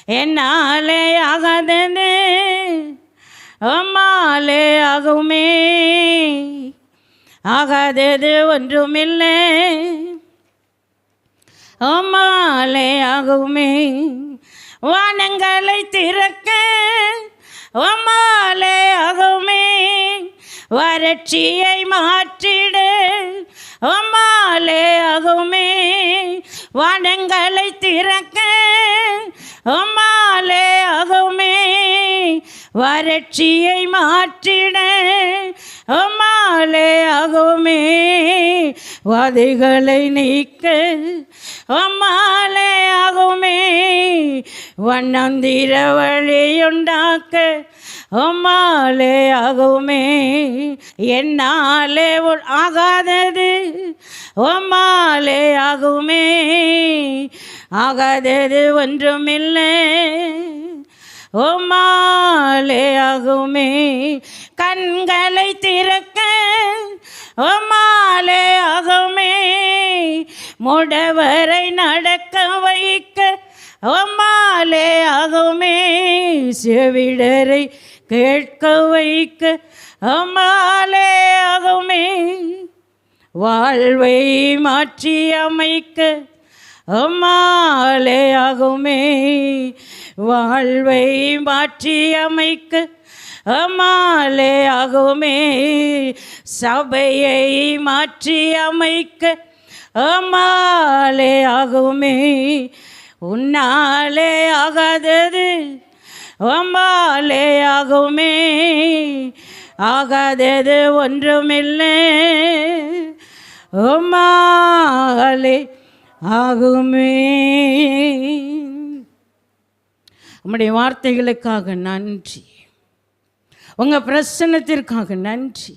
என்னாலே ஆகாதது உம்மாலே ஆகுமே. ஆகாதது ஒன்றுமில்லை உம்மாலே ஆகுமே. வானங்களை திறக்க உம்மாலே ஆகுமே. வறட்சியை மாற்றிட உம்மாலே ஆகுமே. வானங்களை திறக்க உம்மாலே ஆகுமே. வறட்சியை மாற்றிட உம்மாலே ஆகுமே. வாதைகளை நீக்க உம்மாலே ஆகுமே. வண்ணந்திர வழியுண்டாக்க உம்மாலே ஆகுமே. என்னாலே ஆகாதது உம்மாலே ஆகுமே. ஆகாதது ஒன்றுமில்லை உம்மாலே ஆகுமே. கண்களை திறக்க உம்மாலே ஆகுமே. முடவரை நடக்க வைக்க உம்மாலே ஆகுமே. செவிடரை கேட்க வைக்க உம்மாலே ஆகுமே. வாழ்வை மாற்றி அமைக்க உம்மாலே ஆகுமே. வாழ்வை மாற்றி அமைக்க உம்மாலே ஆகுமே. சபையை மாற்றி அமைக்க உம்மாலே ஆகுமே. உன்னாலே ஆகாதது உம்மாலே ஆகுமே. ஆகாதது ஒன்றுமில்லை உம்மாலே ஆகுமே. உம்முடைய வார்த்தைகளுக்காக நன்றி. உங்கள் பிரசன்னத்திற்காக நன்றி.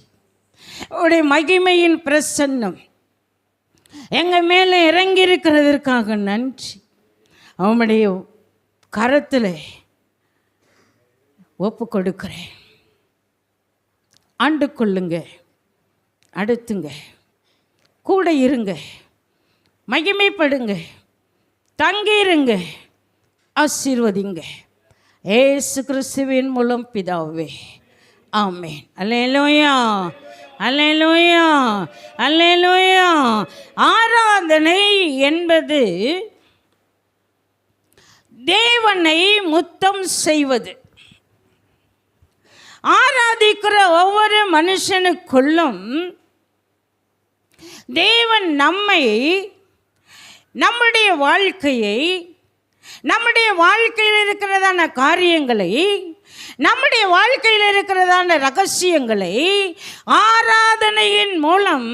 உடைய மகிமையின் பிரசன்னம் எங்கள் மேலே இறங்கி இருக்கிறதற்காக நன்றி. அவனுடைய கரத்தில் ஒப்பு கொடுக்கிறேன். ஆண்டு கொள்ளுங்க, அடுத்துங்க, கூட இருங்க, மகிமைப்படுங்க, தங்கிருங்க, ஆசீர்வதிங்க. ஏசு கிறிஸ்துவின் மூலம் பிதாவே, ஆமென். அல்லேலூயா, அல்லேலூயா, அல்லேலூயா. ஆராதனை என்பது தேவனை முத்தம் செய்வது. ஆராதிக்கிற ஒவ்வொரு மனுஷனுக்குள்ளும் தேவன் நம்மை, நம்முடைய வாழ்க்கையை, நம்முடைய வாழ்க்கையில் இருக்கிறதான காரியங்களை, நம்முடைய வாழ்க்கையில் இருக்கிறதான ரகசியங்களை ஆராதனையின் மூலம்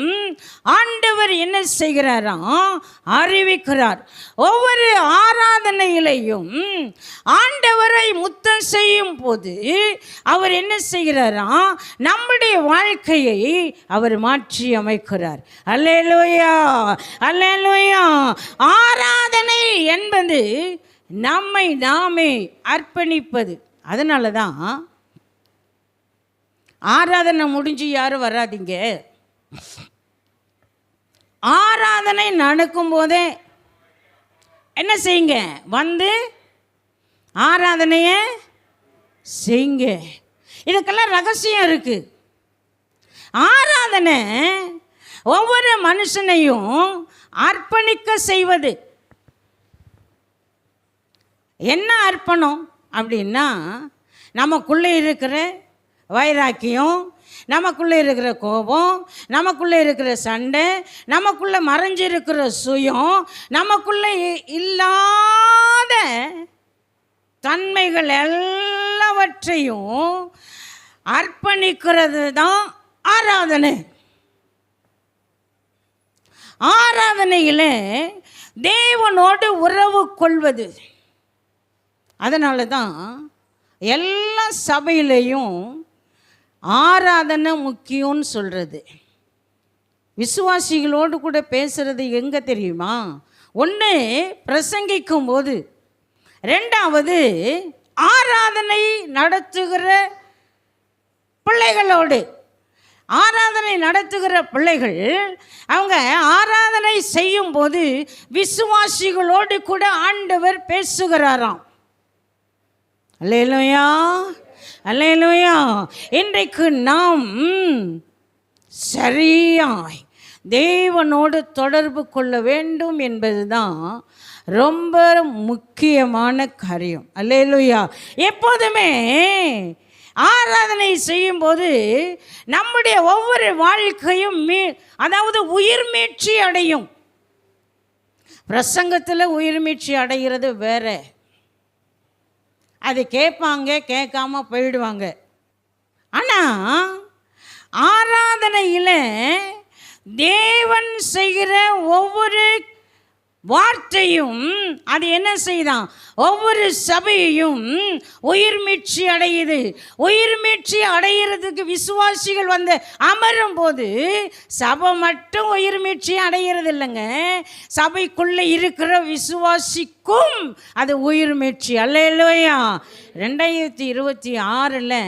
ஆண்டவர் என்ன செய்கிறாராம்? அறிவிக்கிறார். ஒவ்வொரு ஆராதனையிலையும் ஆண்டவரை முத்தம் செய்யும் போது அவர் என்ன செய்கிறாராம்? நம்முடைய வாழ்க்கையை அவர் மாற்றி அமைக்கிறார். அல்லேலூயா, அல்லேலூயா. ஆராதனை என்பது நம்மை நாமே அர்ப்பணிப்பது. அதனால தான் ஆராதனை முடிஞ்சு யாரும் வராதிங்க. ஆராதனை நடக்கும் போதே என்ன செய்யுங்க? வந்து ஆராதனையை செய்யுங்க. இதுக்கெல்லாம் ரகசியம் இருக்கு. ஆராதனை ஒவ்வொரு மனுஷனையும் அர்ப்பணிக்க செய்வது. என்ன அர்ப்பணம் அப்படின்னா, நமக்குள்ளே இருக்கிற வைராக்கியம், நமக்குள்ளே இருக்கிற கோபம், நமக்குள்ளே இருக்கிற சண்டை, நமக்குள்ளே மறைஞ்சிருக்கிற சுயம், நமக்குள்ளே இல்லாத தன்மைகள் எல்லாவற்றையும் அர்ப்பணிக்கிறது தான் ஆராதனை. ஆராதனையில் தேவனோடு உறவு கொள்வது. அதனால தான் எல்லா சபையிலையும் ஆராதனை முக்கியம்னு சொல்கிறது. விசுவாசிகளோடு கூட பேசுகிறது எங்கே தெரியுமா? ஒன்று பிரசங்கிக்கும் போது, ரெண்டாவது ஆராதனை நடத்துகிற பிள்ளைகளோடு. ஆராதனை நடத்துகிற பிள்ளைகள் அவங்க ஆராதனை செய்யும் போது விசுவாசிகளோடு கூட ஆண்டவர் பேசுகிறாராம். அல்லேலூயா, அல்லேலூயா. இன்றைக்கு நாம் சரியாய் தேவனோடு தொடர்பு கொள்ள வேண்டும் என்பதுதான் ரொம்ப முக்கியமான காரியம். அல்லேலூயா. எப்போதுமே ஆராதனை செய்யும்போது நம்முடைய ஒவ்வொரு வாழ்க்கையும் அதாவது உயிர் மீட்சி அடையும். பிரசங்கத்தில் உயிர் மீட்சி அடைகிறது வேற. அது கேட்பாங்க, கேட்காம போயிடுவாங்க. ஆனால் ஆராதனையில் தேவன் செய்கிற ஒவ்வொரு வார்த்தையும் அது என்ன செய்தான், ஒவ்வொரு சபையையும் உயிர் மீட்சி அடையுது. உயிர் மீட்சி அடைகிறதுக்கு விசுவாசிகள் வந்து அமரும் போது சபை மட்டும் உயிர் மீட்சி அடைகிறது இல்லைங்க, சபைக்குள்ளே இருக்கிற விசுவாசிக்கும் அது உயிர் மீட்சி. அல்லேலூயா. 2026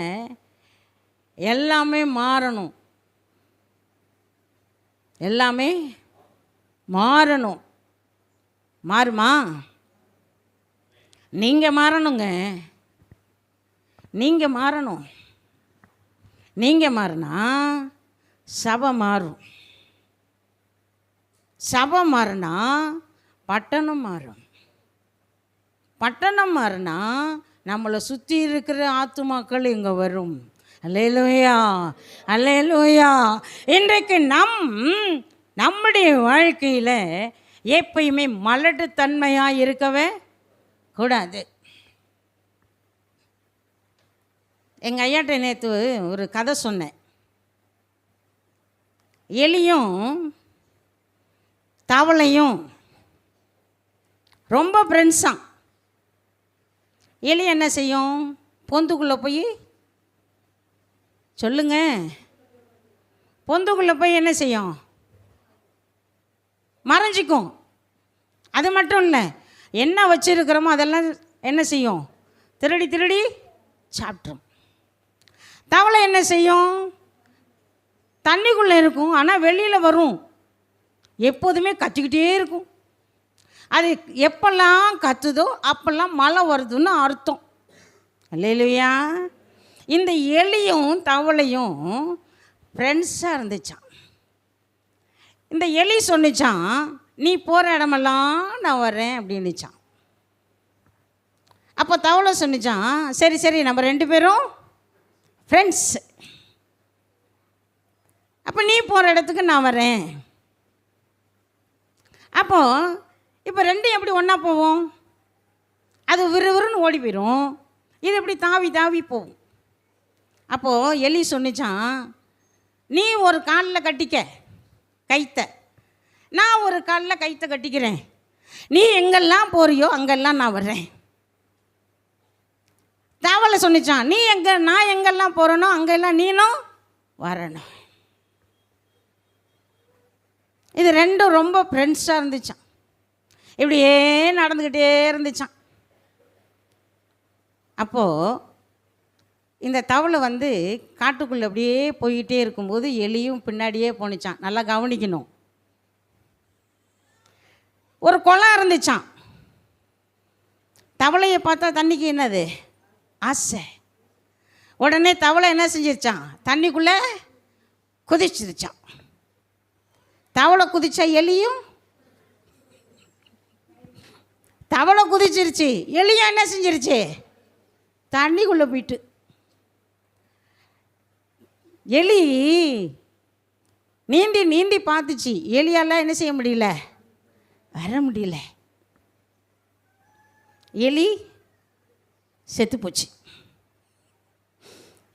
எல்லாமே மாறணும், எல்லாமே மாறணும். மாறுமா? நீங்கள் மாறணுங்க, நீங்கள் மாறணும். நீங்கள் மாறினா சபை மாறும், சபை மாறினா பட்டணம் மாறும், பட்டணம் மாறினா நம்மளை சுற்றி இருக்கிற ஆத்துமாக்கள் இங்கே வரும். அல்லேலூயா, அல்லேலூயா. இன்றைக்கு நம்முடைய வாழ்க்கையில் எப்பயுமே மலட்டுத்தன்மையாக இருக்கவே கூடாது. எங்கள் ஐயாட்ட நேற்று ஒரு கதை சொன்னேன். எலியும் தவளையும் ரொம்ப ஃப்ரெண்ட்ஸாம். எலி என்ன செய்யும், பொந்துக்குள்ளே போய் சொல்லுங்க, பொந்துக்குள்ளே போய் என்ன செய்யும், மறைஞ்சிக்கும். அது மட்டும் இல்லை, என்ன வச்சுருக்கிறோமோ அதெல்லாம் என்ன செய்யும், திருடி திருடி சாப்பிட்ரும். தவளை என்ன செய்யும், தண்ணிக்குள்ளே இருக்கும், ஆனால் வெளியில் வரும், எப்போதுமே கத்திக்கிட்டே இருக்கும். அது எப்பெல்லாம் கத்துதோ அப்போல்லாம் மழை வருதுன்னு அர்த்தம். அல்லேலூயா. இந்த எலியும் தவளையும் ஃப்ரெண்ட்ஸாக இருந்துச்சான். இந்த எலி சொன்னிச்சான், நீ போகிற இடமெல்லாம் நான் வரேன் அப்படின்னுச்சான். அப்போ தவளை சொன்னிச்சான், சரி சரி நம்ம 2 பேரும் ஃப்ரெண்ட்ஸ், அப்போ நீ போகிற இடத்துக்கு நான் வரேன். அப்போது இப்போ 2 எப்படி ஒன்றா போவோம், அது விறுவிறுன்னு ஓடி போயிடும், இது எப்படி தாவி தாவி போகும். அப்போது எலி சொன்னிச்சான், நீ ஒரு காலில் கட்டிக்க கைத்தை, நான் ஒரு காலில் கைத்தை கட்டிக்கிறேன், நீ எங்கெல்லாம் போறியோ அங்கெல்லாம் நான் வர்றேன். தவளை சொன்னிச்சான், நான் எங்கெல்லாம் போகிறேனோ அங்கெல்லாம் நீனும் வரணும். இது 2 ரொம்ப ஃப்ரெண்ட்ஸாக இருந்துச்சான். இப்படியே நடந்துக்கிட்டே இருந்துச்சான். அப்போது இந்த தவளை வந்து காட்டுக்குள்ளே அப்படியே போய்கிட்டே இருக்கும்போது எலியும் பின்னாடியே போனிச்சான். நல்லா கவனிக்கணும். ஒரு குளம் இருந்துச்சான். தவளையை பார்த்தா தண்ணிக்கு என்னது ஆசை. உடனே தவளை என்ன செஞ்சிருச்சான், தண்ணிக்குள்ளே குதிச்சிருச்சான். தவளை குதிச்சா எலியும், தவளை குதிச்சிருச்சு, எலியும் என்ன செஞ்சிருச்சு, தண்ணிக்குள்ளே போயிட்டு. எலி நீந்தி நீந்தி பார்த்துச்சு, எலியால் என்ன செய்ய முடியல, வர முடியல. எலி செத்து போச்சு,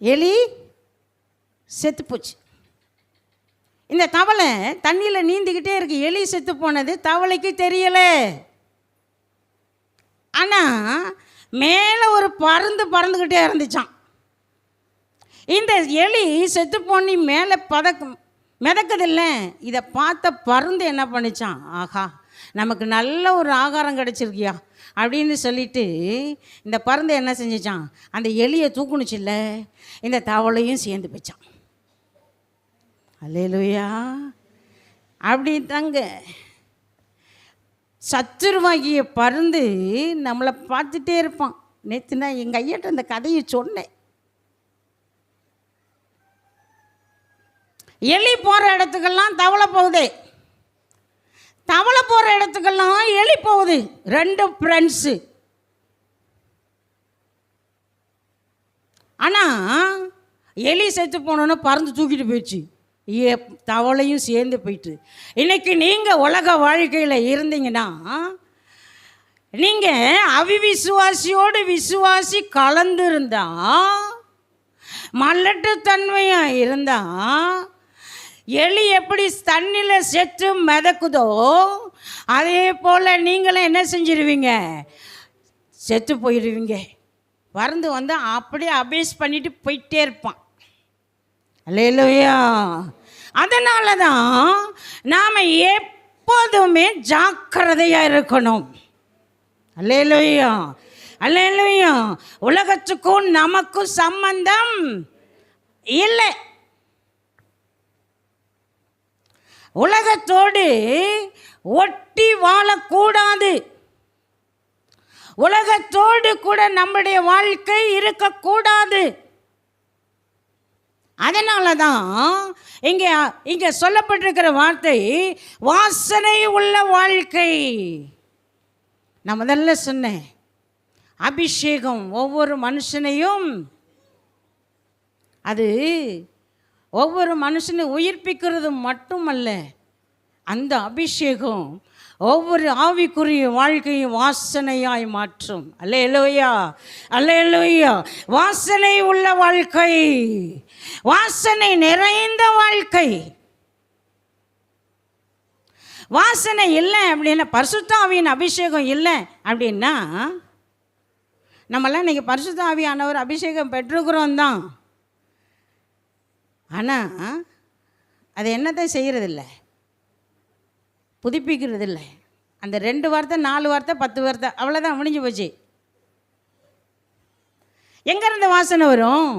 எலி செத்து போச்சு. இந்த தவளை தண்ணியில் நீந்திக்கிட்டே இருக்கு, எலி செத்து போனது தவளைக்கு தெரியலை. ஆனால் மேலே ஒரு பருந்து பறந்துக்கிட்டே இருந்துச்சான். இந்த எலி செத்து போனி மேலே மிதக்குதில்ல, இதை பார்த்த பருந்து என்ன பண்ணிச்சான், ஆஹா நமக்கு நல்ல ஒரு ஆகாரம் கிடச்சிருக்கியா அப்படின்னு சொல்லிட்டு இந்த பருந்து என்ன செஞ்சிச்சான், அந்த எலியை தூக்குனுச்சில்ல, இந்த தவளையும் சேர்ந்து போச்சான். அல்லேலூயா. அப்படி தாங்க சத்துருவாகிய பருந்து நம்மளை பார்த்துட்டே இருப்பான். நேற்று நான் எங்கள் ஐயாட்ட அந்த கதையை சொன்னேன். எலி போகிற இடத்துக்கெல்லாம் தவளை போகுது, தவளை போகிற இடத்துக்கெல்லாம் எலி போகுது. 2 ஃப்ரெண்ட்ஸு. ஆனால் எலி செத்து போனோன்னு பறந்து தூக்கிட்டு போயிடுச்சு, தவளையும் சேர்ந்து போயிட்டு. இன்றைக்கி நீங்கள் உலக வாழ்க்கையில் இருந்தீங்கன்னா, நீங்கள் அவிவிசுவாசியோடு விசுவாசி கலந்து இருந்தால், மலட்டுத்தன்மையாக இருந்தால், எலி எப்படி தண்ணியில் செத்து மிதக்குதோ அதே போல் நீங்களும் என்ன செஞ்சிருவீங்க? செத்து போயிடுவீங்க. பறந்து வந்து அப்படியே அபேஸ் பண்ணிட்டு போயிட்டே இருப்பான். அல்லேலூயா. அதனால தான் நாம் எப்போதுமே ஜாக்கிரதையாக இருக்கணும். அல்லேலூயா, அல்லேலூயா. உலகத்துக்கும் நமக்கும் சம்பந்தம் இல்லை. உலகத்தோடு ஒட்டி வாழக்கூடாது. உலகத்தோடு கூட நம்முடைய வாழ்க்கை இருக்கக்கூடாது. அதனால தான் இங்கே சொல்லப்பட்டிருக்கிற வார்த்தை வாசனை உள்ள வாழ்க்கை. நான் முதல்ல சொன்னேன், அபிஷேகம் ஒவ்வொரு மனுஷனையும், அது ஒவ்வொரு மனுஷனையும் உயிர்ப்பிக்கிறது மட்டுமல்ல, அந்த அபிஷேகம் ஒவ்வொரு ஆவிக்குரிய வாழ்க்கையும் வாசனையாய் மாற்றும். அல்லேலூயா, அல்லேலூயா. வாசனை உள்ள வாழ்க்கை, வாசனை நிறைந்த வாழ்க்கை. வாசனை இல்லை அப்படின்னா, பரிசுத்த ஆவியின் அபிஷேகம் இல்லை அப்படின்னா, நம்மளாம் இன்றைக்கி பரிசுத்த ஆவியானவர் அபிஷேகம் பெற்றுக்கிறோம் தான். ஆனால் அது என்னதான் செய்கிறதில்ல, புதுப்பிக்கிறது இல்லை. அந்த 2 வார்த்தை 4 வார்த்தை 10 வார்த்தை அவ்வளோதான், முடிஞ்சு போச்சு. எங்கேருந்து வாசனை வரும்?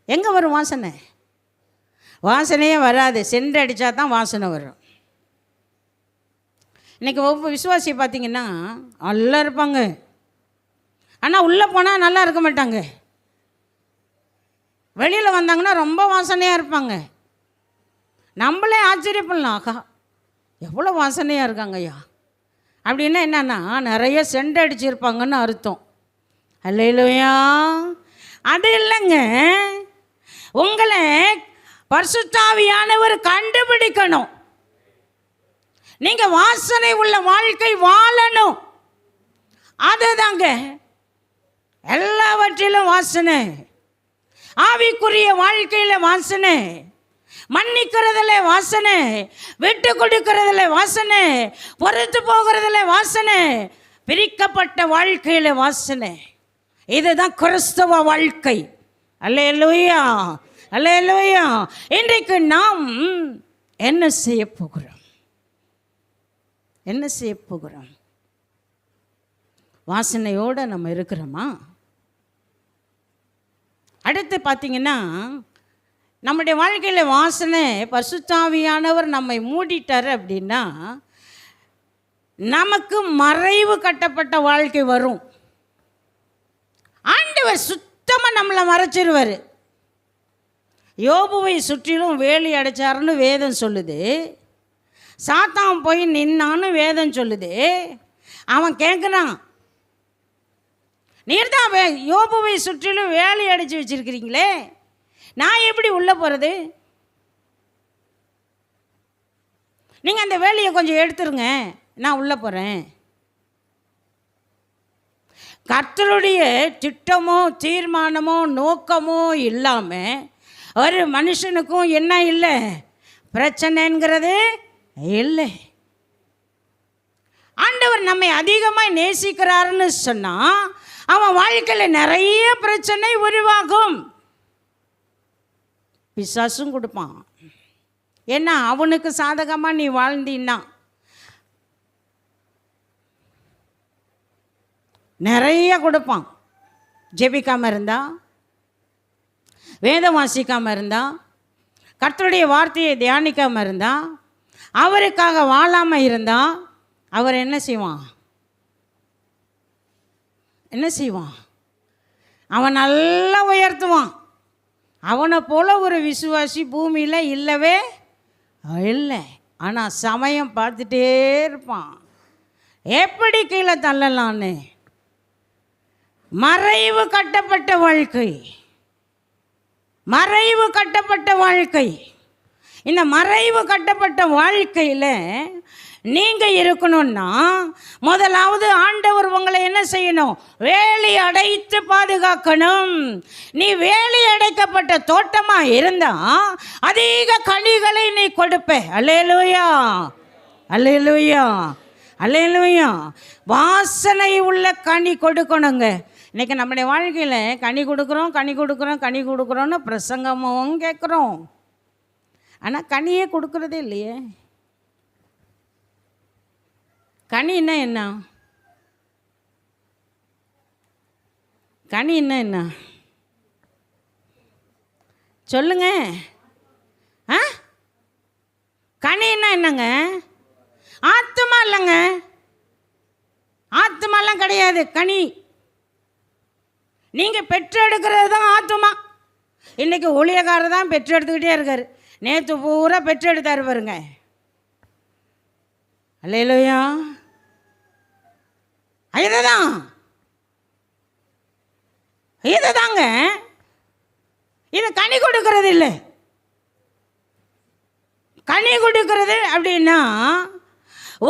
எங்கே வரும் வாசனை? வாசனையே வராது, சென்று அடித்தா தான் வாசனை வரும். இன்றைக்கி ஒவ்வொரு விசுவாசியை பார்த்திங்கன்னா நல்லா இருப்பாங்க, ஆனால் உள்ளே போனால் நல்லா இருக்க மாட்டாங்க. வெளியில் வந்தாங்கன்னா ரொம்ப வாசனையாக இருப்பாங்க. நம்மளே ஆச்சரியப்படலாம், ஆகா எவ்வளோ வாசனையாக இருக்காங்க ஐயா அப்படின்னா என்னன்னா, நிறைய சென்ட் அடிச்சிருப்பாங்கன்னு அர்த்தம். அல்லேலூயா. அது இல்லைங்க, உங்களை பரிசுத்த ஆவியானவர் கண்டுபிடிக்கணும். நீங்கள் வாசனை உள்ள வாழ்க்கை வாழணும். அதுதாங்க எல்லாவற்றிலும் வாசனை. ஆவிக்குரிய வாழ்க்கையில் வாசனை, மன்னிக்கிறதுல வாசனை, விட்டு கொடுக்கறதுல வாசனை, பொறுத்து போகிறதுல வாசனை, பிரிக்கப்பட்ட வாழ்க்கையில் வாசனை. இதுதான் கிறிஸ்தவ வாழ்க்கை. அல்லேலூயா, அல்லேலூயா. இன்றைக்கு நாம் என்ன செய்ய போகிறோம்? என்ன செய்ய போகிறோம்? வாசனையோடு நம்ம இருக்கிறோமா? அடுத்து பார்த்திங்கன்னா, நம்முடைய வாழ்க்கையில் வாசனை, பரிசுத்த ஆவியானவர் நம்மை மூடிட்டார் அப்படின்னா, நமக்கு மறைவு கட்டப்பட்ட வாழ்க்கை வரும். ஆண்டவர் சுத்தமாக நம்மளை மறைச்சிருவார். யோபுவை சுற்றிலும் வேலி அடைச்சாருன்னு வேதம் சொல்லுது. சாத்தான் போய் நின்னான்னு வேதம் சொல்லுது. அவன் கேட்குறான், நீர் தான் யோபுவை சுற்றிலும் வேலி அடைச்சி வச்சிருக்கிறீங்களே, நான் எப்படி உள்ளே போகிறது? நீங்கள் அந்த வேலையை கொஞ்சம் எடுத்துருங்க, நான் உள்ளே போகிறேன். கர்த்தருடைய திட்டமோ தீர்மானமோ நோக்கமோ இல்லாமல் ஒரு மனுஷனுக்கும் என்ன இல்லை, பிரச்சனைங்கிறது இல்லை. ஆண்டவர் நம்மை அதிகமாக நேசிக்கிறாருன்னு சொன்னால் அவன் வாழ்க்கையில் நிறைய பிரச்சனை உருவாகும். பிசாசும் கொடுப்பான். ஏன்னா அவனுக்கு சாதகமாக நீ வாழ்ந்தீன்னா நிறைய கொடுப்பான். ஜெபிக்காமல் இருந்தா, வேதம் வாசிக்காமல் இருந்தா, கர்த்தருடைய வார்த்தையை தியானிக்காமல் இருந்தா, அவருக்காக வாழாமல் இருந்தால் அவர் என்ன செய்வான்? என்ன செய்வான்? அவன் நல்லா உயர்த்துவான். அவனை போல ஒரு விசுவாசி பூமியில் இல்லவே இல்லை. ஆனால் சமயம் பார்த்துட்டே இருப்பான், எப்படி கீழே தள்ளலான்னு. மறைவு கட்டப்பட்ட வாழ்க்கை, மறைவு கட்டப்பட்ட வாழ்க்கை. இந்த மறைவு கட்டப்பட்ட வாழ்க்கையில் நீங்கள் இருக்கணும்னா முதலாவது ஆண்டவர் உங்களை என்ன செய்யணும்? வேலி அடைத்து பாதுகாக்கணும். நீ வேலி அடைக்கப்பட்ட தோட்டமாக இருந்தால் அதிக கனிகளை நீ கொடுப்ப. அல்லேலூயா, அல்லேலூயா, அல்லேலூயா. வாசனை உள்ள கனி கொடுக்கணுங்க. இன்றைக்கி நம்முடைய வாழ்க்கையில் கனி கொடுக்குறோம், கனி கொடுக்குறோம், கனி கொடுக்குறோன்னு பிரசங்கமும் கேட்குறோம். ஆனால் கனியே கொடுக்குறதே இல்லையே. கனின்னா என்ன? கனின்னா என்ன சொல்லுங்க. கனின்னா என்னங்க? ஆத்துமா இல்லைங்க, ஆத்துமாலாம் கிடையாது. கனி நீங்கள் பெற்றெடுக்கிறது தான் ஆத்துமா. இன்றைக்கி ஊழியக்காரர் தான் பெற்றெடுத்துக்கிட்டே இருக்கார். நேற்று பூரா பெற்றெடுத்தார் பாருங்க. அல்லேலூயா. இதுதான், இதுதாங்க. இது கனி கொடுக்கறது இல்லை. கனி கொடுக்கறது அப்படின்னா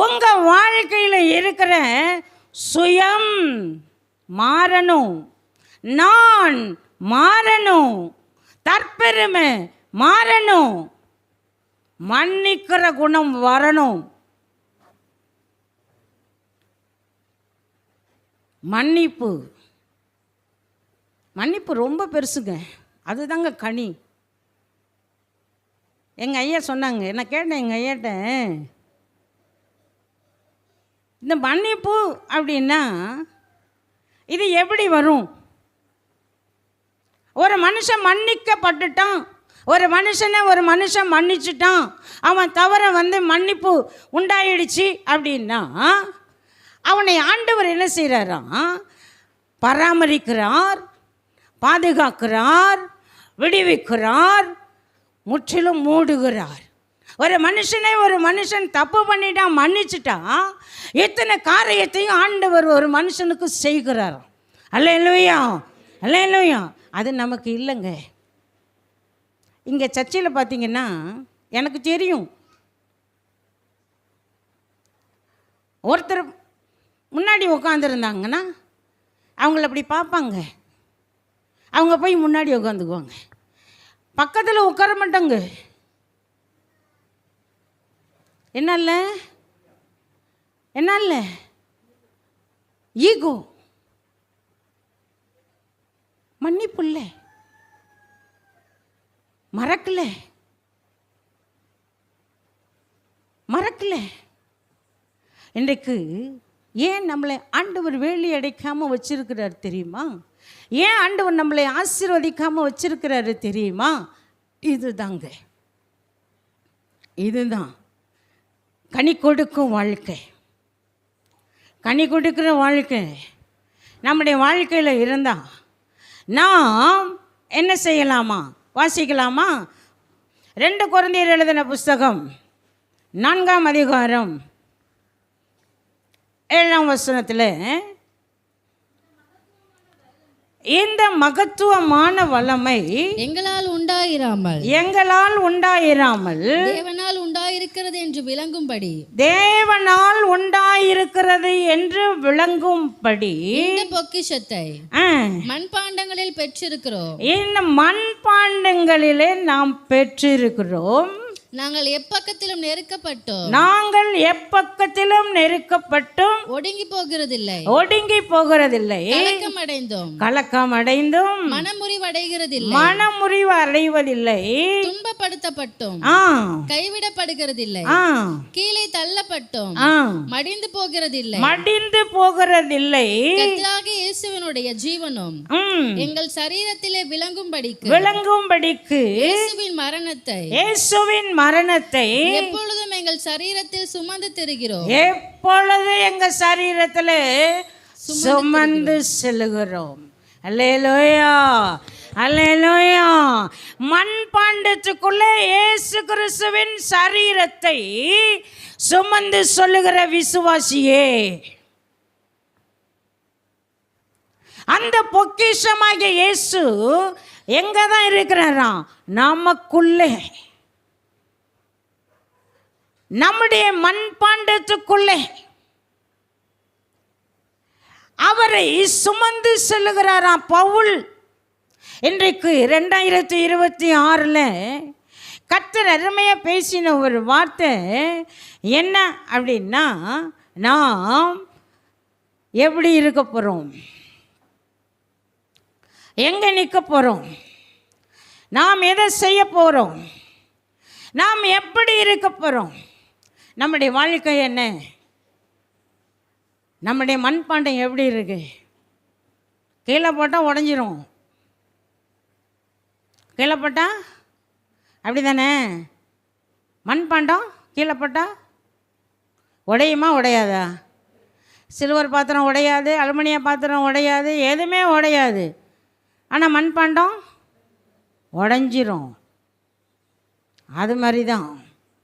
உங்கள் வாழ்க்கையில் இருக்கிற சுயம் மாறணும், நான் மாறணும், தற்பெருமை மாறணும், மன்னிக்கிற குணம் வரணும். மன்னிப்பு, மன்னிப்பு ரொம்ப பெருசுங்க. அதுதாங்க கனி. எங்கள் ஐயா சொன்னாங்க, என்ன கேட்டேன் எங்கள் ஐயாட்ட, இந்த மன்னிப்பு அப்படின்னா இது எப்படி வரும்? ஒரு மனுஷன் மன்னிக்கப்பட்டுட்டான், ஒரு மனுஷன் மன்னிச்சுட்டான், அவன் தவற மன்னிப்பு உண்டாயிடுச்சு அப்படின்னா அவனை ஆண்டவர் என்ன செய்கிறாராம்? பராமரிக்கிறார், பாதுகாக்கிறார், விடுவிக்கிறார், முற்றிலும் மூடுகிறார். ஒரு மனுஷன் தப்பு பண்ணிட்டான், மன்னிச்சுட்டான், எத்தனை காரியத்தையும் ஆண்டவர் ஒரு மனுஷனுக்கு செய்கிறாராம். அல்லேலூயா, அல்லேலூயா. அது நமக்கு இல்லைங்க. இங்கே சர்ச்சில் பார்த்தீங்கன்னா எனக்கு தெரியும், ஒருத்தர் முன்னாடி உட்காந்துருந்தாங்கன்னா அவங்கள அப்படி பார்ப்பாங்க, அவங்க போய் முன்னாடி உட்காந்துக்குவாங்க, பக்கத்தில் உட்கார மாட்டாங்க. என்ன ஈகோ, மன்னிப்பு இல்லை, மறக்கல. இன்றைக்கு ஏன் நம்மளை ஆண்டவர் வேலி அடைக்காமல் வச்சிருக்கிறார் தெரியுமா? ஏன் ஆண்டவர் நம்மளை ஆசீர்வதிக்காமல் வச்சிருக்கிறாரு தெரியுமா? இதுதாங்க, இதுதான் கனி கொடுக்கும் வாழ்க்கை. கனி கொடுக்கிற வாழ்க்கை நம்முடைய வாழ்க்கையில் இருந்தால் நாம் என்ன செய்யலாமா? வாசிக்கலாமா? 2 கொரிந்தியர் எழுதின புஸ்தகம் 4ஆம் அதிகாரம் 7ஆம் வசனத்தில், இந்த மகத்துவமான வல்லமை எங்களால் உண்டாயிராமல் தேவனால் உண்டாயிருக்கிறது என்று விளங்கும்படி இந்த பொக்கிஷத்தை மண்பாண்டங்களில் பெற்றிருக்கிறோம். இந்த மண்பாண்டங்களிலே நாம் பெற்றிருக்கிறோம். நாங்கள் எப்பக்கத்திலும் நெருக்கப்பட்டும் ஒடுங்கி போகிறதில்லை, கலக்கம் அடைந்தும் மனமுறிவு அடைவதில்லை, துன்பப்படுத்தப்பட்டும் கைவிடப்படுகிறதில்லை, கீழே தள்ளப்பட்டும் மடிந்து போகிறதில்லை, கர்த்தராகிய இயேசுவினுடைய ஜீவனும் எங்கள் சரீரத்திலே விளங்கும்படிக்கு இயேசுவின் மரணத்தை எப்பொழுதும் எங்கள் சரீரத்தில் சுமந்து திரிகிறோம். எப்பொழுது எங்கள் சரீரத்தில் சுமந்து செல்லுகிறோம். அல்லேலூயா, அல்லேலூயா. மண்பாண்டத்துக்குள்ளே இயேசு கிறிஸ்துவின் சரீரத்தை சுமந்து சொல்லுகிற விசுவாசியே, அந்த பொக்கிஷமாகிய இயேசு எங்க தான் இருக்கிறாராம்? நமக்குள்ளே, நம்முடைய மண்பாண்டத்துக்குள்ளே அவரை சுமந்து செல்லுகிறாராம் பவுல். இன்றைக்கு 2026 கர்த்தர் அருமையாக பேசின ஒரு வார்த்தை என்ன அப்படின்னா, நாம் எப்படி இருக்க போகிறோம், எங்கே நிற்க போகிறோம், நாம் எதை செய்ய போகிறோம், நாம் எப்படி இருக்க போகிறோம், நம்முடைய வாழ்க்கை என்ன, நம்முடைய மண்பாண்டம் எப்படி இருக்கு? கீழே போட்டால் உடஞ்சிரும், கீழே போட்டால் அப்படி தானே? மண்பாண்டம் கீழே போட்டால் உடையுமா உடையாதா? சில்வர் பாத்திரம் உடையாது, அலுமினிய பாத்திரம் உடையாது, எதுவுமே உடையாது. ஆனால் மண்பாண்டம் உடஞ்சிரும். அது மாதிரி தான்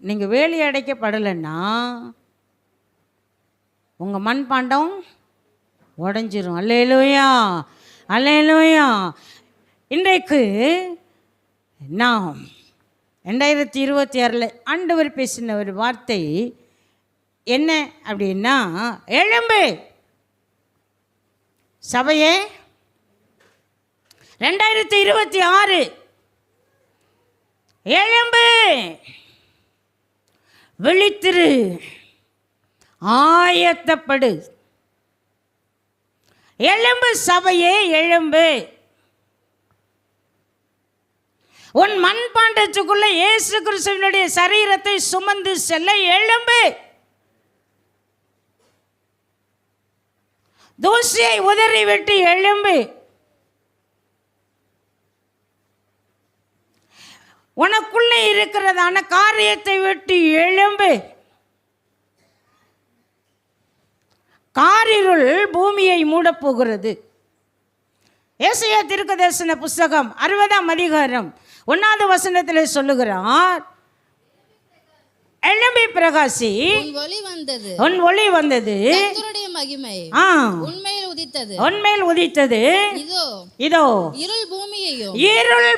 நீங்கள் வேலி அடைக்கப்படலைன்னா உங்கள் மண்பாண்டம் உடஞ்சிரும். அல்லேலூயா, அல்லேலூயா. இன்றைக்கு நாம் 2026 ஆண்டவர் பேசின ஒரு வார்த்தை என்ன அப்படின்னா, எழும்பு சபையே, 2026 எழும்பு, விழித்திரு, ஆயத்தப்படு. எழும்பு சபையே, எழும்பு. உன் மண்பாண்டத்துக்குள்ள இயேசு கிறிஸ்துவினுடைய சரீரத்தை சுமந்து செல்ல எழும்பு. தூசியை உதறிவிட்டு எழும்பு. உனக்குள்ளே இருக்கிறதான காரியத்தை விட்டு எழும்பு. காரிருள் பூமியை மூடப் போகிறது. ஏசாயா தீர்க்கதரிசன புஸ்தகம் 60ஆம் அதிகாரம் 1வது வசனத்தில் சொல்லுகிறார், எழும்பி பிரகாசி, உன் ஒளி வந்தது, கர்த்தருடைய மகிமை உன்மேல் உதித்தது, உன்மேல் உதித்தது. இதோ இருள்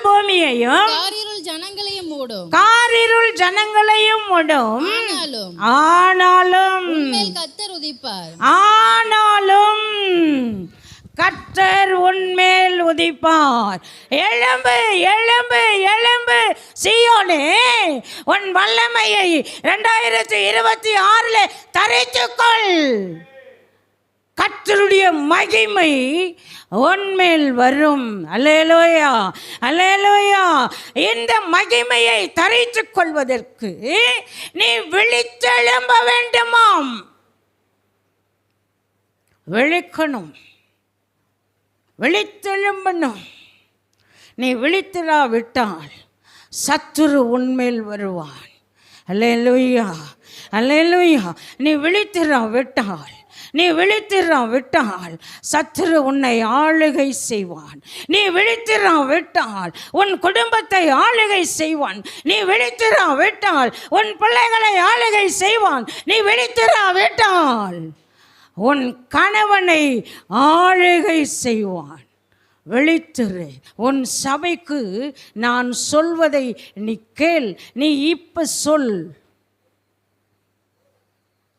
பூமியையும் காரிருள் ஜனங்களையும் மூடும், காரிருள் ஜனங்களையும் மூடும். ஆனாலும் கர்த்தர் உதிப்பார், ஆனாலும் கர்த்தர் உன்மேல் உதிப்பார். எழும்பு, எழும்பு, எழும்பு சீயோனே, உன் வல்லமையை 2026 தரித்துக்கொள். கர்த்தருடைய மகிமை உன்மேல் வரும். அல்லேலூயா, அல்லேலூயா. இந்த மகிமையை தரித்துக் கொள்வதற்கு நீ விழித்தெழும்ப வேண்டுமாம். விழிக்கணும், விழித்தெழும்பணும். நீ விழித்திராவிட்டால் சத்துரு உன்மேல் வருவான். அல்லேலூயா, அல்லேலூயா. நீ விழித்திராவிட்டால், நீ விழித்திராவிட்டால் சத்துரு உன்னை ஆளுகை செய்வான். நீ விழித்திராவிட்டால் உன் குடும்பத்தை ஆளுகை செய்வான். நீ விழித்திராவிட்டால் உன் பிள்ளைகளை ஆளுகை செய்வான். நீ விழித்திராவிட்டால் உன் கணவனை ஆளுகை செய்வான். விழித்திரு. உன் சபைக்கு நான் சொல்வதை நீ கேள். நீ இப்ப சொல்.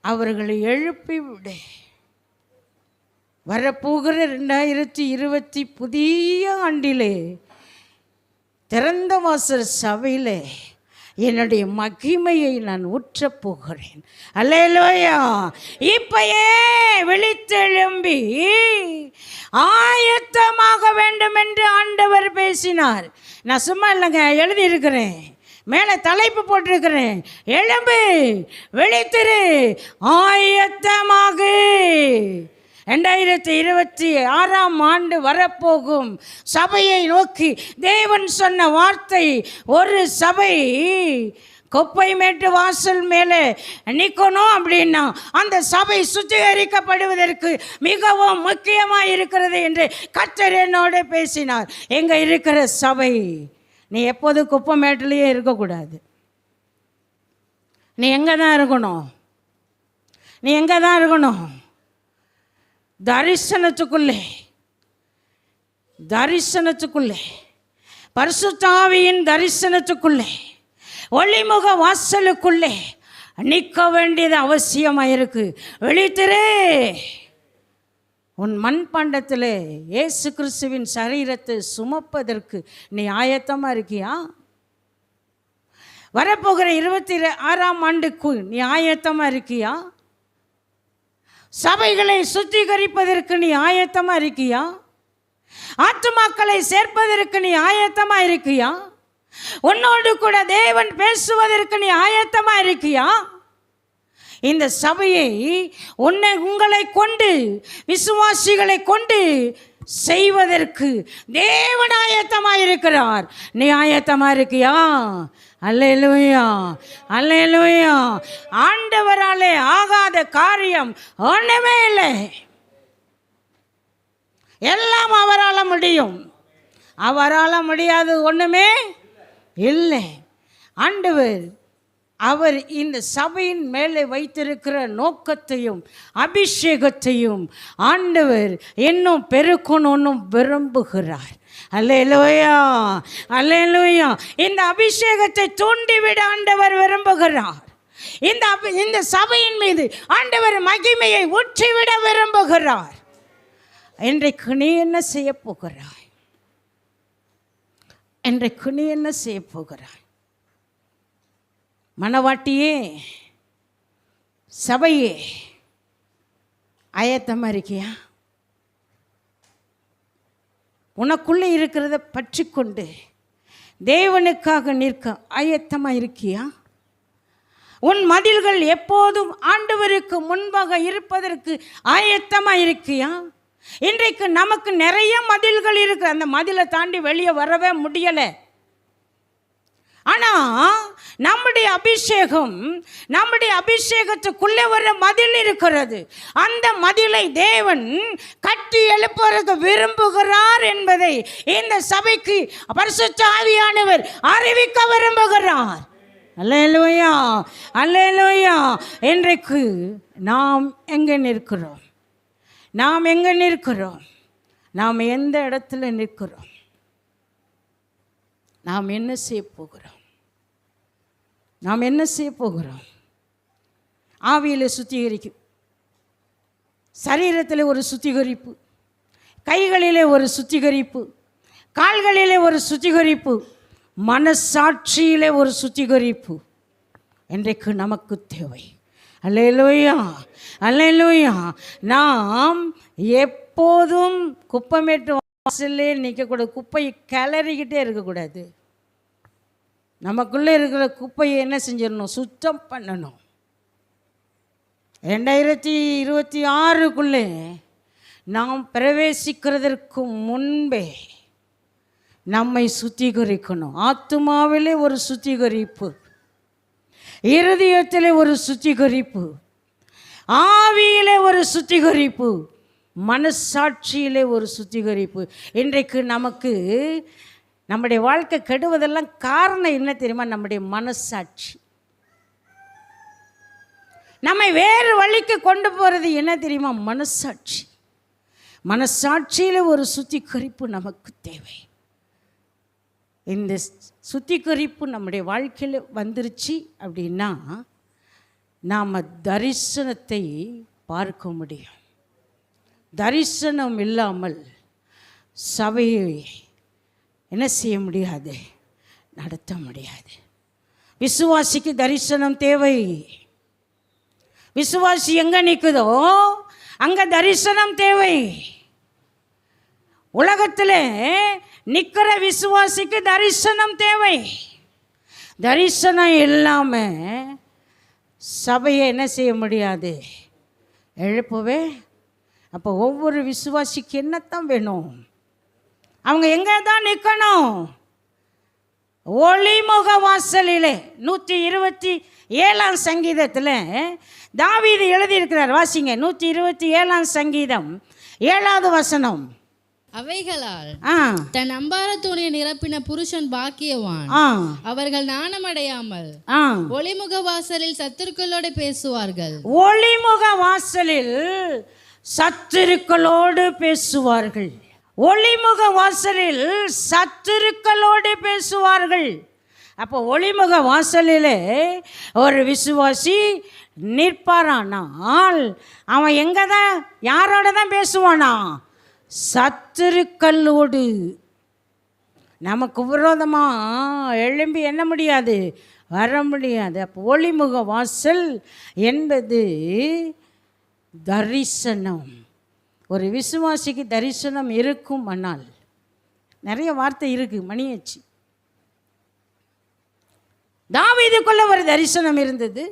அவர்களை எழுப்பி விடு. வரப்போகிற 2020 புதிய ஆண்டிலே திறந்த வாசல் சபையிலே என்னுடைய மகிமையை நான் ஊற்றப் போகிறேன். அல்லேலூயா. இப்பயே விழித்தெழும்பி ஆயத்தமாக வேண்டும் என்று ஆண்டவர் பேசினார். நான் சும்மா இல்லைங்க, எழுதியிருக்கிறேன், மேலே தலைப்பு போட்டிருக்கிறேன். எழும்பு, விழித்திரு, ஆயத்தமாக. 2026ஆம் ஆண்டு வரப்போகும் சபையை நோக்கி தேவன் சொன்ன வார்த்தை, ஒரு சபை குப்பை மேட்டு வாசல் மேலே நிற்கணும் அப்படின்னா அந்த சபை சுத்திகரிக்கப்படுவதற்கு மிகவும் முக்கியமாக இருக்கிறது என்று கர்த்தர் என்னோட பேசினார். எங்கே இருக்கிற சபை, நீ எப்போது குப்பை மேட்டிலேயே இருக்கக்கூடாது. நீ எங்கே தான் இருக்கணும்? நீ எங்கே தான் இருக்கணும்? தரிசனத்துக்குள்ளே, தரிசனத்துக்குள்ளே, பரிசுத்த ஆவியின் தரிசனத்துக்குள்ளே, ஒளிமுக வாசலுக்குள்ளே நிற்க வேண்டியது அவசியமாக இருக்கு. விழித்திரு. உன் மண்பாண்டத்தில் இயேசு கிறிஸ்துவின் சரீரத்தை சுமப்பதற்கு நீ ஆயத்தமாக இருக்கியா? வரப்போகிற 26ஆம் ஆண்டுக்கு நீ ஆயத்தமாக இருக்கியா? சபைகளை சுத்திகரிப்பதற்கு நீ ஆயத்தமாக இருக்கியா? ஆத்துமாக்களை சேர்ப்பதற்கு நீ ஆயத்தமாக இருக்கியா? உன்னோடு கூட தேவன் பேசுவதற்கு நீ ஆயத்தமாக இருக்கியா? இந்த சபையை உங்களை கொண்டு, விசுவாசிகளை கொண்டு செய்வதற்கு தேவன் ஆயத்தமாக இருக்கிறார். நீ ஆயத்தமாக இருக்கியா? அல்லேலூயா, அல்லேலூயா. ஆண்டவராலே ஆகாத காரியம் ஒன்றுமே இல்லை. எல்லாம் அவரால் முடியும். அவரால் முடியாது ஒன்றுமே இல்லை. ஆண்டவர் அவர் இந்த சபையின் மேலே வைத்திருக்கிற நோக்கத்தையும் அபிஷேகத்தையும் ஆண்டவர் இன்னும் பெருக்கணும்னு விரும்புகிறார். அல்லேலூயா, அல்லேலூயா. இந்த அபிஷேகத்தை தூண்டிவிட ஆண்டவர் விரும்புகிறார். இந்த சபையின் மீது ஆண்டவர் மகிமையை ஊற்றிவிட விரும்புகிறார். இன்றைக்கு நீ என்ன செய்ய போகிறாய்? இன்றைக்கு நீ என்ன செய்ய போகிறாய்? மணவாட்டியே, சபையே, ஆயத்தமாக இருக்கியா? உனக்குள்ளே இருக்கிறத பற்றி கொண்டு தேவனுக்காக நிற்க ஆயத்தமாக இருக்கியா? உன் மதில்கள் எப்போதும் ஆண்டவருக்கு முன்பாக இருப்பதற்கு ஆயத்தமாக இருக்கியா? இன்றைக்கு நமக்கு நிறைய மதில்கள் இருக்கு. அந்த மதிலை தாண்டி வெளியே வரவே முடியலை. ஆனால் நம்முடைய அபிஷேகத்துக்குள்ளே வர மதில் இருக்கிறது. அந்த மதிலை தேவன் கட்டி எழுப்புவதற்கு விரும்புகிறார் என்பதை இந்த சபைக்கு பரிசுத்த ஆவியானவர் அறிவிக்க விரும்புகிறார். அல்லேலூயா, அல்லேலூயா. இன்றைக்கு நாம் எங்கே நிற்கிறோம்? நாம் எங்கே நிற்கிறோம்? நாம் எந்த இடத்துல நிற்கிறோம்? நாம் என்ன செய்ய போகிறோம்? நாம் என்ன செய்ய போகிறோம்? ஆவியில் சுத்திகரிக்கும், சரீரத்தில் ஒரு சுத்திகரிப்பு, கைகளிலே ஒரு சுத்திகரிப்பு, கால்களிலே ஒரு சுத்திகரிப்பு, மனசாட்சியிலே ஒரு சுத்திகரிப்பு இன்றைக்கு நமக்கு தேவை. அல்லேலூயா, அல்லேலூயா. நாம் எப்போதும் குப்பமேட்டு வாசல்லே நிற்கக்கூடாது. குப்பையை கிளறிக்கிட்டே இருக்கக்கூடாது. நமக்குள்ளே இருக்கிற குப்பையை என்ன செஞ்சிடணும்? சுத்தம் பண்ணணும். 2026க்குள்ளே நாம் பிரவேசிக்கிறதற்கு முன்பே நம்மை சுத்திகரிக்கணும். ஆத்துமாவிலே ஒரு சுத்திகரிப்பு, இருதயத்திலே ஒரு சுத்திகரிப்பு, ஆவியிலே ஒரு சுத்திகரிப்பு, மனசாட்சியிலே ஒரு சுத்திகரிப்பு. இன்றைக்கு நமக்கு நம்முடைய வாழ்க்கை கெடுவதெல்லாம் காரணம் என்ன தெரியுமா? நம்முடைய மனசாட்சி. நம்மை வேறு வழிக்கு கொண்டு போகிறது என்ன தெரியுமா? மனசாட்சி. மனசாட்சியில் ஒரு சுத்திகரிப்பு நமக்கு தேவை. இந்த சுத்திகரிப்பு நம்முடைய வாழ்க்கையில் வந்துருச்சு அப்படின்னா நாம் தரிசனத்தை பார்க்க முடியும். தரிசனம் இல்லாமல் சபையை என்ன செய்ய முடியாது? நடத்த முடியாது. விசுவாசிக்கு தரிசனம் தேவை. விசுவாசி எங்கே நிற்குதோ அங்கே தரிசனம் தேவை. உலகத்தில் நிற்கிற விசுவாசிக்கு தரிசனம் தேவை. தரிசனம் இல்லாமல் சபையை என்ன செய்ய முடியாது? எழுப்பவே. அப்போ ஒவ்வொரு விசுவாசிக்கு என்னத்தான் வேணும்? அவங்க எங்கே தான் நிற்கணும்? ஒளிமுக வாசலிலே 127ஆம் சங்கீதத்தில் தாவீது எழுதியிருக்கிறார். வாசிங்க, 127ஆம் சங்கீதம் 7வது வசனம். அவைகளால் தன் அம்பார துணியை நிரப்பின புருஷன் பாக்கியவான், அவர்கள் நாணமடையாமல் ஒளிமுக வாசலில் சத்துருக்களோடு பேசுவார்கள். ஒளிமுக வாசலில் சத்துருக்களோடு பேசுவார்கள். ஒளிமுக வாசலில் சத்துருக்களோடு பேசுவார்கள். அப்போ ஒளிமுக வாசலிலே ஒரு விசுவாசி நிற்பாரானால் அவன் எங்கே தான், யாரோட தான் பேசுவானா? சத்துருக்களோடு. நமக்கு விரோதமாக எழும்பி என்ன முடியாது, வர முடியாது. அப்போ ஒளிமுக வாசல் என்பது தரிசனம். ஒரு விசுவாசிக்கு தரிசனம் இருக்கும். ஆனால் நிறைய வார்த்தை இருக்குது, மணியாச்சு. தாவீதுக்குள்ள ஒரு தரிசனம் இருந்தது,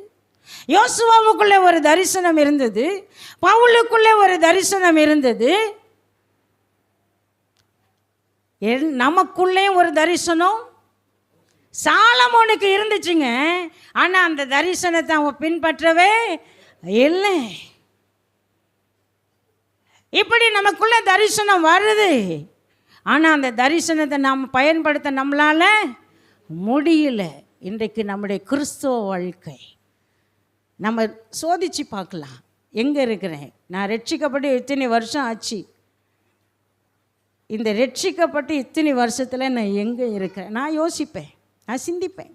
யோசுவாவுக்குள்ளே ஒரு தரிசனம் இருந்தது, பவுலுக்குள்ளே ஒரு தரிசனம் இருந்தது, நமக்குள்ளே ஒரு தரிசனம் சாலமோனுக்கு இருந்துச்சுங்க. ஆனால் அந்த தரிசனத்தை அவன் பின்பற்றவே இல்லை. இப்படி நமக்குள்ள தரிசனம் வருது, ஆனால் அந்த தரிசனத்தை நாம் பயன்படுத்த நம்மளால் முடியல. இன்றைக்கு நம்முடைய கிறிஸ்துவ வாழ்க்கை நம்ம சோதித்து பார்க்கலாம். எங்கே இருக்கிறேன் நான்? ரட்சிக்கப்பட்டு இத்தனை வருஷம் ஆச்சு. இந்த ரட்சிக்கப்பட்டு இத்தனை வருஷத்தில் நான் எங்கே இருக்கிறேன்? நான் யோசிப்பேன், நான் சிந்திப்பேன்.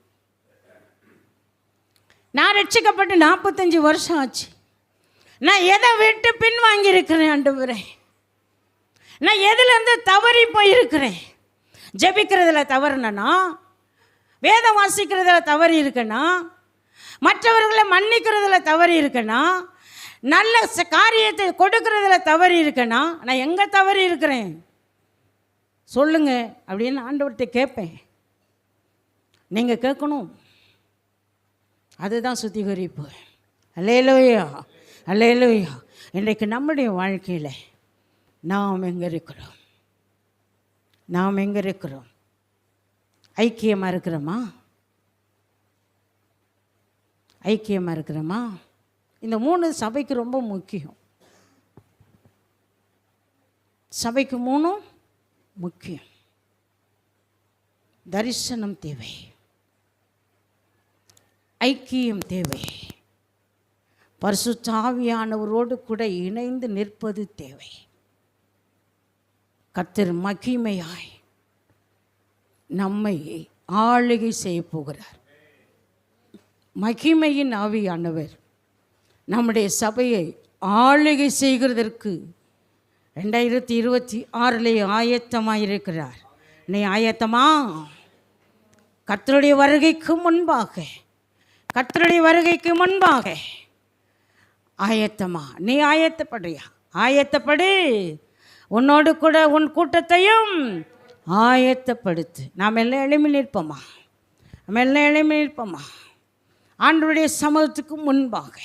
நான் ரட்சிக்கப்பட்டு 45 வருஷம் ஆச்சு. நான் எதை விட்டு பின் வாங்கியிருக்கிறேன் ஆண்டவரே? நான் எதுலேருந்து தவறி போயிருக்கிறேன்? ஜெபிக்கிறதுல தவறுனா, வேதம் வாசிக்கிறதுல தவறி இருக்கேனா, மற்றவர்களை மன்னிக்கிறதுல தவறி இருக்கேனா, நல்ல காரியத்தை கொடுக்கறதுல தவறி இருக்கேனா? நான் எங்கே தவறி இருக்கிறேன் சொல்லுங்க அப்படின்னு ஆண்டவர்கிட்ட கேட்பேன். நீங்கள் கேட்கணும். அதுதான் சுத்திகரிப்பு. அல்லேலூயா, அல்லேலூயா. இன்றைக்கு நம்முடைய வாழ்க்கையில் நாம் எங்கே இருக்கிறோம்? நாம் எங்கே இருக்கிறோம்? ஐக்கியமாக இருக்கிறோமா? ஐக்கியமாக இருக்கிறோமா? இந்த 3 சபைக்கு ரொம்ப முக்கியம். சபைக்கு 3 முக்கியம். தரிசனம் தேவை, ஐக்கியம் தேவை, பரிசுத்த ஆவியானவரோடு கூட இணைந்து நிற்பது தேவை. கர்த்தர் மகிமையாய் நம்மை ஆளுகை செய்ய போகிறார். மகிமையின் ஆவியானவர் நம்முடைய சபையை ஆளுகை செய்கிறதற்கு 2026 ஆயத்தமாக இருக்கிறார். நீ ஆயத்தமா? கர்த்தருடைய வருகைக்கு முன்பாக, கர்த்தருடைய வருகைக்கு முன்பாக ஆயத்தமா? நீ ஆயத்தப்படுறியா? ஆயத்தப்படு. உன்னோடு கூட உன் கூட்டத்தையும் ஆயத்தப்படுத்து. நாம் எல்லாம் எழுமி நிற்போமா? நம்ம எல்லாம் எழுமி நிற்போமா? ஆண்டவருடைய சமூகத்துக்கு முன்பாக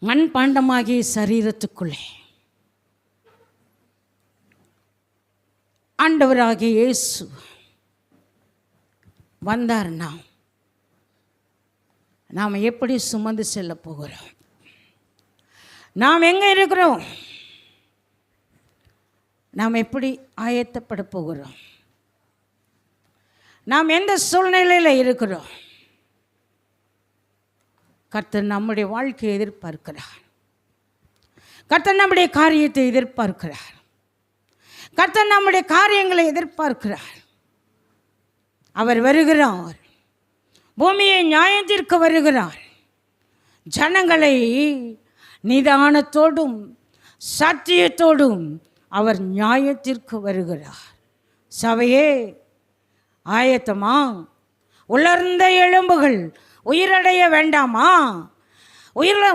மண்பாண்டமாகிய சரீரத்துக்குள்ளே ஆண்டவராகிய இயேசு வந்தார்னா நாம் எப்படி சுமந்து செல்ல போகிறோம்? நாம் எங்கே இருக்கிறோம்? நாம் எப்படி ஆயத்தப்பட போகிறோம்? நாம் எந்த சூழ்நிலையில் இருக்கிறோம்? கர்த்தர் நம்முடைய வாழ்க்கையை எதிர்பார்க்கிறார். கர்த்தர் நம்முடைய காரியத்தை எதிர்பார்க்கிறார். கர்த்தர் நம்முடைய காரியங்களை எதிர்பார்க்கிறார். அவர் வருகிறார், பூமியை நியாயத்திற்கு வருகிறார். ஜனங்களை நிதானத்தோடும் சத்தியத்தோடும் அவர் நியாயத்திற்கு வருகிறார். சபையே ஆயத்தமா? உலர்ந்த எலும்புகள் உயிரடைய வேண்டாமா?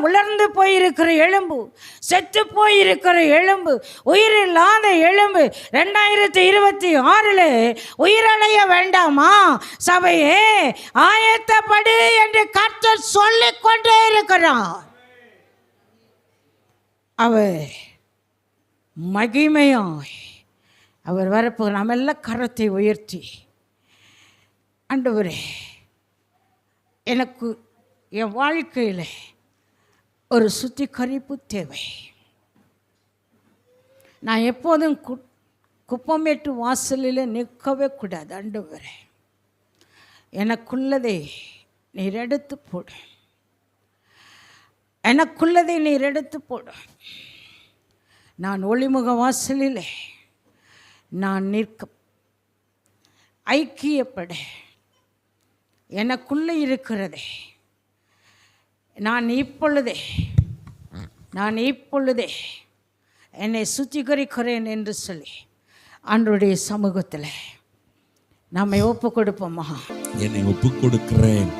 உலர்ந்து போயிருக்கிற எலும்பு, செத்து போயிருக்கிற எலும்பு, உயிரில்லாத எலும்பு 2026 உயிரடைய வேண்டாமா? சபையே ஆயத்தப்படு என்று கர்த்தர் சொல்லிக் கொண்டே இருக்கிறார். அவர் மகிமையாய் அவர் வரப்போ நம்ம எல்லாம் கரத்தை உயர்த்தி, ஆண்டவரே எனக்கு என் வாழ்க்கையில் ஒரு சுத்திகரிப்பு தேவை. நான் எப்போதும் குப்பமேட்டு வாசலில் நிற்கவே கூடாது. ஆண்டவரே எனக்குள்ளதை நீர் எடுத்து போடு, எனக்குள்ளதை நீர் எடுத்து போடு. நான் ஒளிமுக வாசலில் நான் நிற்க ஐக்கியப்பட எனக்குள்ளே இருக்கிறதே நான் இப்பொழுதே என்னை சுத்திகரிக்கிறேன் என்று சொல்லி ஆண்டவருடைய சமூகத்தில் நம்மை ஒப்பு கொடுப்போமா? என்னை ஒப்பு கொடுக்கிறேன்,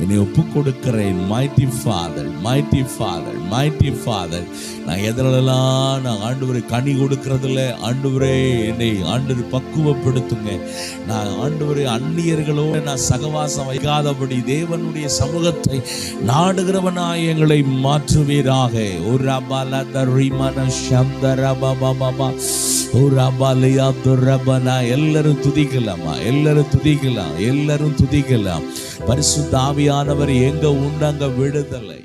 என்னை ஒப்பு கொடுக்கிறேன். Mighty father, mighty father, mighty father. நான் எதிலெல்லாம் நான் ஆண்டவரை கனி கொடுக்கறதில்ல. ஆண்டவரே என்னை ஆண்டவர் பக்குவப்படுத்துங்க. நான் ஆண்டவரை அந்நியர்களோடு நான் சகவாசம் வைக்காதபடி தேவனுடைய சமூகத்தை நாடுகிறவனாய் எங்களை மாற்றுவீராக. ஒரு அபாலதரிமன சந்தரபாபாபா ஒரு அபாலியா துரபனா. எல்லாரும் துதிக்கலாமா? எல்லாரும் துதிக்கலாம், எல்லாரும் துதிக்கலாம். பரிசுத்த ஆவியானவர் எங்க உண்டு அங்க விடுதலை.